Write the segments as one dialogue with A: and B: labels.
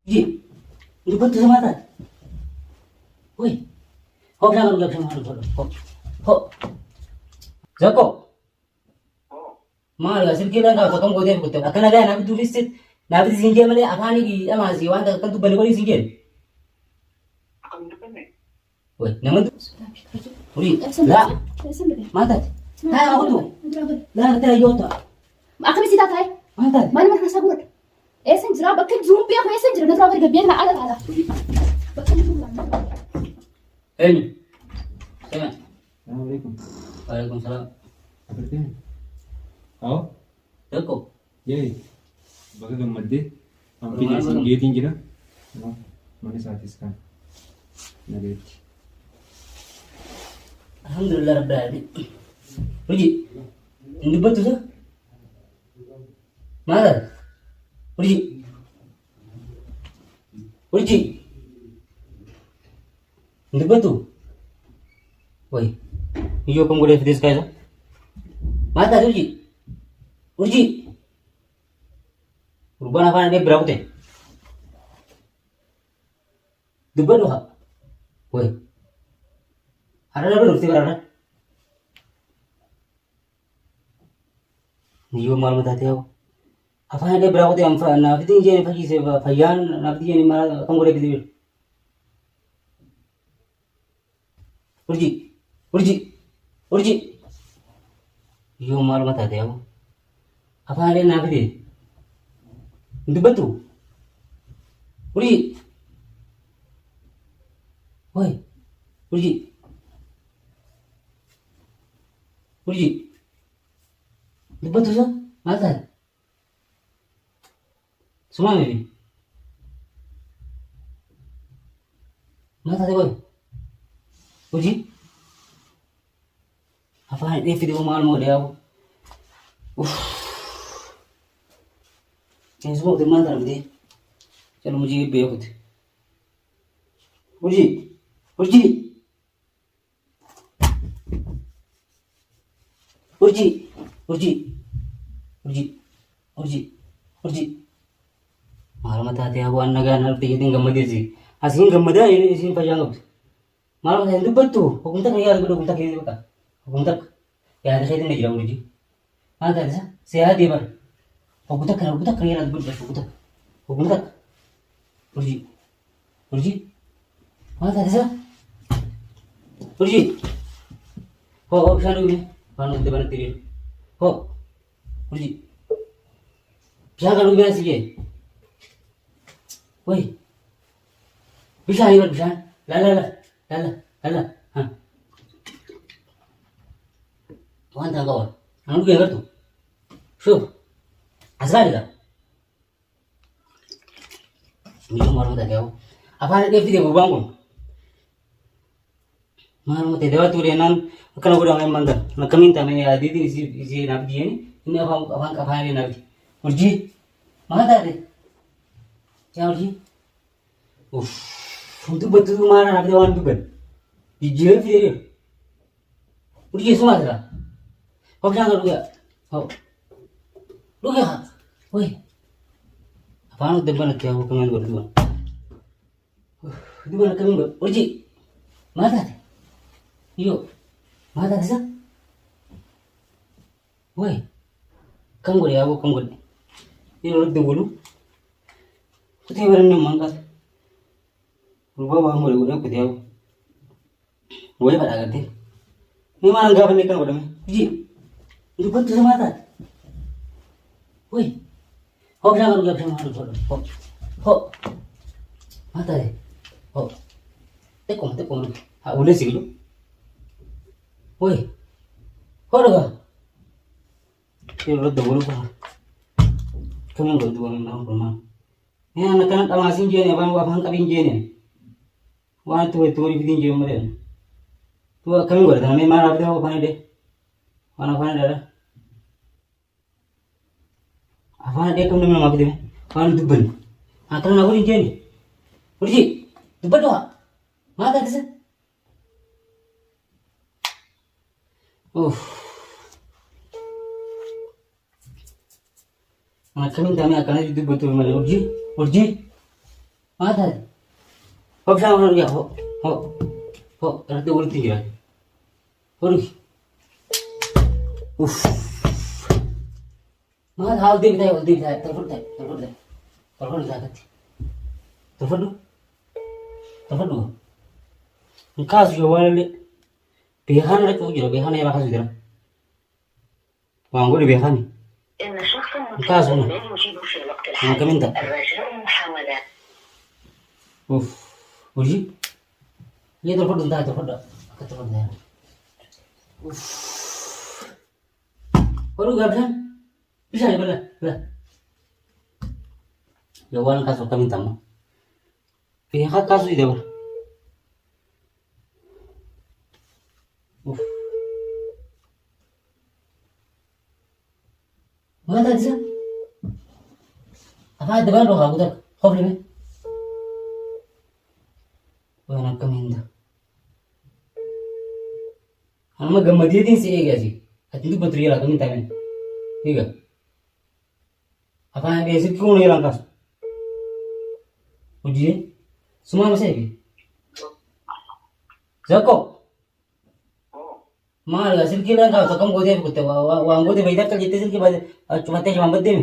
A: Ji, dubbatu sama Woi, ho jangan udah sama dulu. Ho. Zako. Mal gasir kila na takam gode kutte. Akana da na bitu visit. Na bitu singe male afani ki ama si wanda kan tu bali bali singe.
B: Akan depan nih.
A: Woi, naman tu. Uri, la. Mata. Hai aku tu. La ta yota.
C: Akan mesti tak hai.
A: Mata.
C: Mana mana sabur. Esenjera bakın zoom bir aku esenjera na travel gabiyan na ala. Bakın zoom lang.
A: Hey. Sama.
B: Assalamualaikum.
A: Waalaikumsalam.
B: Apa itu? Kau?
A: Zako.
B: Yey. Baga gammadde.
A: Walumaa
B: Ampi
A: baga-
B: geetiin jira. Mana saatis kan. Nageetti.
A: Alhamdulillah rabbil alamin. Uji. Dubbatu sa? Mata. Uji. Uji. Dubbatu. Woi. Iyo kamu boleh fitis kaisa? Mata Uji. Uji. Rubah apa dia berapa teh? Dubbatu ha. Woi. Ada apa nurti karena? Iyo malu tadi aku. Apa yang dia berapa teh? Nabi tinggi ni pagi saya fayan nabi tinggi ni malah kamu boleh fitis. Urji, urji, urji. Yo malu mata deh aku. Apa ada nabi deh? Itu betul. Urji, woi, urji, urji. Itu betul sah? Mata. Semua ni. Mata deh woi. Uji, apa ini video malu dia aku? Ini semua teman dalam dia. Kalau muji beok tu. Uji, uji, uji, uji, uji, uji, uji. Malu mata hati aku anak anak tiga gambar dia sih. Asing gambar dia ini sih pajang aku. Malam saya itu betul, hukum tak kaya aku hukum tak kaya juga, hukum tak ya ada saya itu tidak jauh lagi, mana ada saya di bar, hukum tak kaya aku betul hukum tak, urji, urji, mana ada saya, urji, ho bisa dulu ni, mana ada mana tidur, ho, urji, bisa kalau bisa sih, woi, bisa ini bisa, la. Lala, ha. Tuhan tak kau, anu tu yang tu. Shup, asal dia. Ini malu tak kau. Apa dia video berbangun? Malu tak dewa tu renan, kalau orang yang mandar, nak minta mana ada di sini nabi ini apa ini nabi. Urji, mana tak ada? Siapa urji? Untuk betul mana nabi dewan tu kan? Dijual video, udah semua dah. Kau jangan lupa, kau lupa, woi, apa anu depan aku kemana berdua? Di mana kami ber? Urji, mana tadi? Iyo, mana tadi sah? Woi, kamu boleh aku kamu boleh. Ini orang dulu, kita berani mangkat. Rubah bang boleh udah kita aku. Boleh pada ganti. Ini mana enggak pernikahan udah nih? Ji, itu betul sama tak? Woi, ho jangan udah sama dulu. Ho, mata deh. Ho, tekom. Ah udah sih lu. Woi, ho dah. Ini udah dulu kan. Kamu udah dua minggu rumah. Ini anak-anak awasin je ni, abang kawin je ni. Wah tu ribet je mereka. Tu kami berada, kami marah dia apa ni deh? Mana dah? Apa dia kamu nama apa dia? Mana Duban? Akan aku ni je ni. Urji, Duban tu apa? Mana ada sih? Mana kami akan itu betul mana Urji? ما هذا هو بشام ورجع هو رد ولد تجرا ورجع اوف ما هذا حال دي بتاعي تلفون زاكتي تلفون نكاس جوال بيهان لك وجرا بيهان يا بحث جرا وانقول بيهان
D: إن شخصا
A: نكاس هنا
D: لا يجيب في الوقت
A: أنا كمان ده
D: الرجاء محاولة.
A: اوف ورجي ये तो फट जाता है उफ और उगा बहन bisa bela jawalan kaso kami tamu pihak kaso ide ber uff mana tadi sih apa ada baru aku tak kau beli mana kami indah Ama gammadii din si eegaasi ati batri yala kami tamen higa apa yang basic kau ni langkas uji semua masih lagi Zako mal hasil kita kan tak kamu gede betul wang gede bayar kerja itu sih pada cuma teh cuma bedem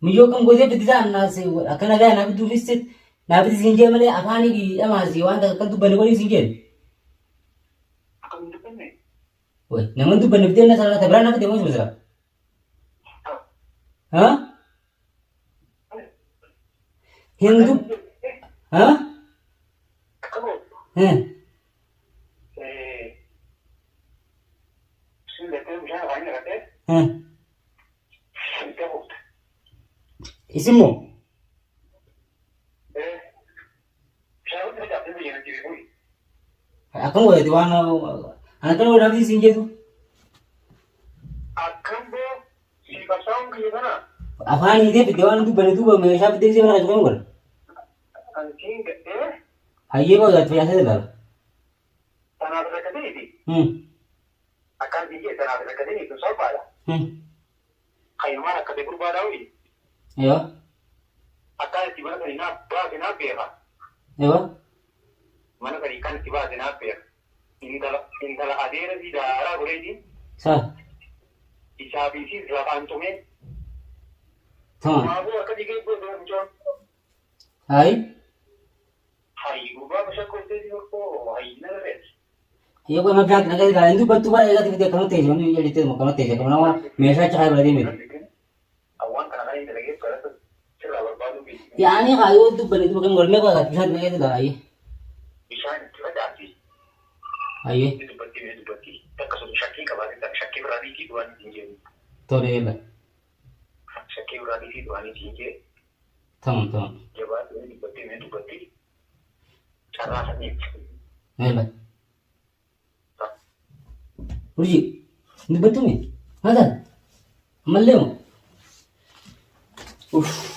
A: Mijo kamu gede betul dah nasi akan ada nabi tu visit nabi singgah mana apa ni di ama si wan tak kan tu balik balik singgah Woi, namun tu benar-benar nak salah terberana apa demo sebesar? Hah? Hindu? Hah? Hah? Hah? Isimu? Aku boleh tuan anak kan udah habis singgah tu. Apa ni dia perjalanan tu benar tu bermain siapa dia sih orang cakap orang. Ayah kau dah terbiasa dah.
E: Akan dia tanah dekat ini tu siapa lah? Kayu mana kata berubah dah ini?
A: Ya.
E: Akan tiba kali nak berak apa?
A: Ya.
E: Mana kali ikan tiba apa? Indala adera di daerah boleh di?
A: Sah.
E: Isabi sih delapan tumen.
A: Tamam.
E: Mahu akan digai boleh macam.
A: Hai.
E: Hai, ubah macam kau tadi aku. Hai, nak res.
A: Ya kau nak jaga nak jaga. Indu bantu bar jaga tiba-tiba kamu tejas. Mana jadi tu kamu tejas. Kamu nama mesra cakap berada ni.
E: Awan kadang ini lagi kerana selalu baru bi.
A: Ya ni kayu tu benar tu bukan gorme kau bisa nak itu dah ayah.
E: Bisa tiba jadi.
A: Ayah.
E: Itu berarti. Tak kesulitan syaki kabar tak syaki berani di dua ni tinggi.
A: Tore lah.
E: Syaki berani di dua ni tinggi.
A: Tamam.
E: Jawab ini berarti. Cara ni.
A: Lah. Urji. Ini betul ni? Ada. Malam. Uff.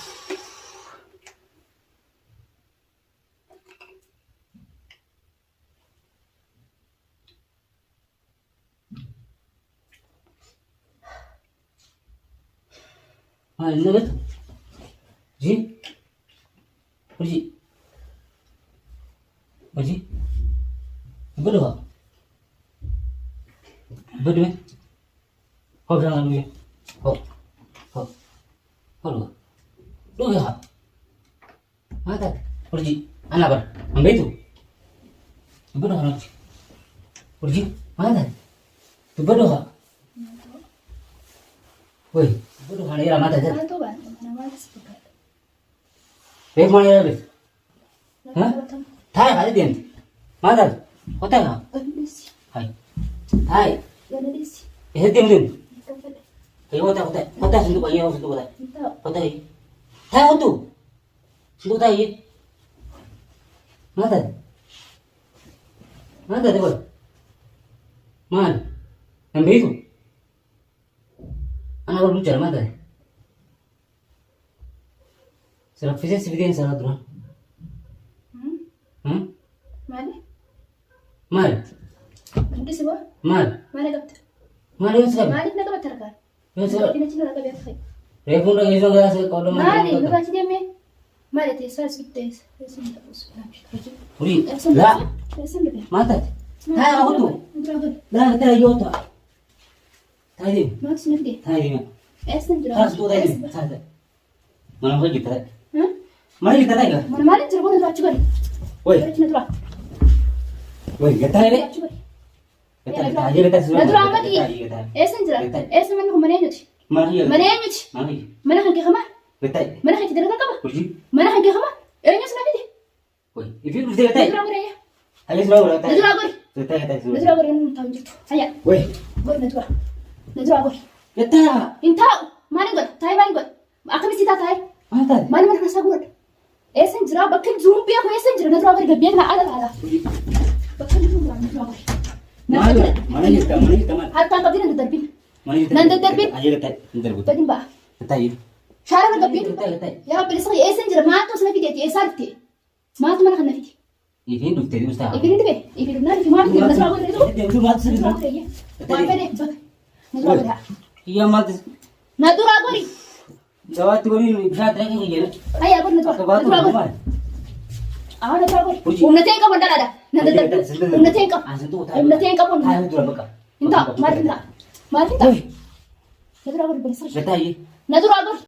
A: ini betul. Ji. Urji. Urji. Betul tak? Betul kan? Kau jangan dulu. Kau dulu ya. Mana? Urji. Anak ber. Ambil itu. Betul kan? Urji. Mana? Tu betul tak? Woi. Betul kan? Ia mata je.
C: Itu kan, nama disebut.
A: Mana ya? Hah? Thai ada dia. Mana? Hotel tak? Hai. Hai. Dia. Hotel sentuh bagi aku sentuh hotel. Hotel. Thai tu. Sentuh Thai. Mana? Mana tu? Mana? Ambil itu. Anak baru bicara mana? Serap fisik seperti yang salah tuan. Mal.
C: Mungkin semua.
A: Mal.
C: Mana dokter?
A: Mal yang sekarang.
C: Malik nak dokter kan?
A: Yang sekarang.
C: Ini cina nak biar saya.
A: Reefuu dhageessoo garaa qooda
C: Maali nurraati deemee? Maali teessaa as bittees? Teessan ta'us.
A: Furii laa
C: Teessan bitee.
A: maal taate? Taa'ee hawwatu.
C: Nduraa godhe.
A: Laa taa'ee yoo ta'a. Taa'ee deemu.
C: Maal si nafide?
A: Taa'ee deemu.
C: Eessan jira?
A: Taa'ee tuuta deemu. Taa'ee. Mana hojii taa'ee. Mana hojii taa'ee gaa.
C: Mana maaliin jira boona achi godhe?
A: Wai
C: Godhe nduraa.
A: wai gataa dee.
C: Achi godhe.
A: Gataa taa'ee gataa.
C: Nduraa amati. Eessan jira? Eessan manni kun mana eenyuti?
A: Mana hojii.
C: Mana eenyuti?
A: Mana hojii.
C: Mana kan kee kamaa?
A: Gataa.
C: Mana kan kee dalagaa qaba?
A: Hojii.
C: Mana kan kee kamaa? Eenyu si nafide?
A: Wai ifi dhuftee gataa.
C: Nduraa godhe.
A: Hayya suuraa godha gataa.
C: Nduraa godhe.
A: Gataa gataa suuraa.
C: Nduraa godhe inni taa'u jirtu. Hayya.
A: Wai
C: Godhe nduraa. Nduraa godhe.
A: gataa.
C: Hin taa'u. Maaliin godhe? Taa'ee maaliin godhe? Akkamitti taa'ee?
A: Maal taate?
C: Maali mana kasaa godhe? Eessan jira? Bakka jiruun beeku eessan jira? Nduraa godhe gabbiyaa kana ala laala. Bakka jiruun jira nduraa godhe.
A: Maal mana jirta mana jirta maal?
C: Harkaan qabdii nan daddarbin.
A: Mana jirta.
C: Nan daddarbin.
A: Hayya gataa. Hin darbu.
C: Badin ba'a.
A: Gataa yi.
C: Shaara na gabbiin.
A: Gataa gataa.
C: Yaa bilisa eessan jira? Maatu sana fideeti eessaa dhufte? Maatu mana kana fide?
A: Ifi dhuftee dhuustaa.
C: Ifin dhibe? Ifin dhufnaan ifi maatu jira? Nduraa godhe jiru?
A: Deemtuu maal taasisa?
C: Nduraa godhe iyya. Waan fedhe bakka. Nduraa godhe haa.
A: Iyyaa maal taasisa?
C: Nduraa godhe.
A: Gabaatti godhiin bishaan ta'e kan jedhu.
C: Hayyaa godhe nduraa.
A: Akka baatu
C: Nduraa godhe.
A: maal?
C: Nduraa godhe.
A: Hojii.
C: Humna ta'e qabu ndalaadha. Nan daddarbin. Humna ta'e qabu. Humna ta'e qabu.
A: Taa'ee dura baqa.
C: Hin taa'u. Maaliif hin taa'u? Maaliif hin taa'u? Nduraa godhe bilisa.
A: Gataa yi.
C: Nduraa godhe.